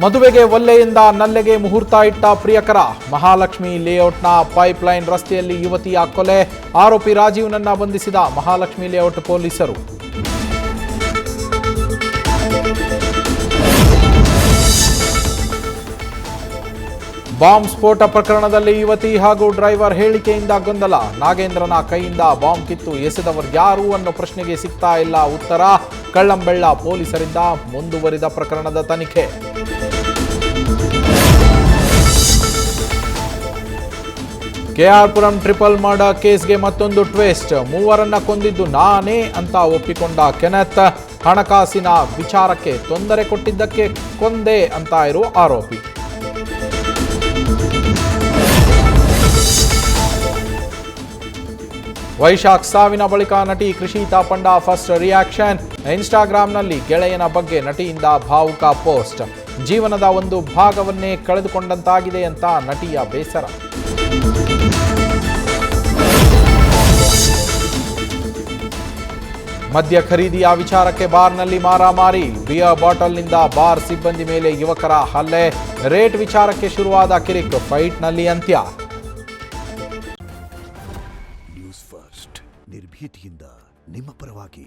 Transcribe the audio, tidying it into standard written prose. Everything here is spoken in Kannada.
ಮದುವೆಗೆ ಒಲ್ಲೆಯಿಂದ ನಲ್ಲೆಗೆ ಮುಹೂರ್ತ ಇಟ್ಟ ಪ್ರಿಯಕರ. ಮಹಾಲಕ್ಷ್ಮಿ ಲೇಔಟ್ನ ಪೈಪ್ಲೈನ್ ರಸ್ತೆಯಲ್ಲಿ ಯುವತಿಯ ಕೊಲೆ. ಆರೋಪಿ ರಾಜೀವ್ನನ್ನ ಬಂಧಿಸಿದ ಮಹಾಲಕ್ಷ್ಮಿ ಲೇಔಟ್ ಪೊಲೀಸರು. ಬಾಂಬ್ ಸ್ಫೋಟ ಪ್ರಕರಣದಲ್ಲಿ ಯುವತಿ ಹಾಗೂ ಡ್ರೈವರ್ ಹೇಳಿಕೆಯಿಂದ ಗೊಂದಲ. ನಾಗೇಂದ್ರನ ಕೈಯಿಂದ ಬಾಂಬ್ ಕಿತ್ತು ಎಸೆದವರು ಯಾರು ಅನ್ನೋ ಪ್ರಶ್ನೆಗೆ ಸಿಗ್ತಾ ಇಲ್ಲ ಉತ್ತರ. ಕಳ್ಳಂಬೆಳ್ಳ ಪೊಲೀಸರಿಂದ ಮುಂದುವರಿದ ಪ್ರಕರಣದ ತನಿಖೆ. ಕೆಆರ್ ಪುರಂ ಟ್ರಿಪಲ್ ಮರ್ಡರ್ ಕೇಸ್ಗೆ ಮತ್ತೊಂದು ಟ್ವಿಸ್ಟ್. ಮೂವರನ್ನ ಕೊಂದಿದ್ದು ನಾನೇ ಅಂತ ಒಪ್ಪಿಕೊಂಡ ಕೆನೆತ್. ಹಣಕಾಸಿನ ವಿಚಾರಕ್ಕೆ ತೊಂದರೆ ಕೊಟ್ಟಿದ್ದಕ್ಕೆ ಕೊಂದೆ ಅಂತ ಇರುವ ಆರೋಪಿ. ವೈಶಾಖ್ ಸಾವಿನ ಬಳಿಕ ನಟಿ ಕೃಷಿತಾ ಪಂಡಾ ಫಸ್ಟ್ ರಿಯಾಕ್ಷನ್. ಇನ್ಸ್ಟಾಗ್ರಾಂನಲ್ಲಿ ಗೆಳೆಯನ ಬಗ್ಗೆ ನಟಿಯಿಂದ ಭಾವುಕ ಪೋಸ್ಟ್. ಜೀವನದ ಒಂದು ಭಾಗವನ್ನೇ ಕಳೆದುಕೊಂಡಂತಾಗಿದೆ ಅಂತ ನಟಿಯ ಬೇಸರ. ಮದ್ಯ ಖರೀದಿಯ ವಿಚಾರಕ್ಕೆ ಬಾರ್ನಲ್ಲಿ ಮಾರಾಮಾರಿ. ಬಿಯರ್ ಬಾಟಲ್ನಿಂದ ಬಾರ್ ಸಿಬ್ಬಂದಿ ಮೇಲೆ ಯುವಕರ ಹಲ್ಲೆ. ರೇಟ್ ವಿಚಾರಕ್ಕೆ ಶುರುವಾದ ಕಿರಿಕ್. ಫೈಟ್ನಲ್ಲಿ ಅಂತ್ಯ. ನ್ಯೂಸ್ ಫಸ್ಟ್ ನಿರ್ಭೀತಿಯಿಂದ ನಿಮ್ಮ ಪರವಾಗಿ.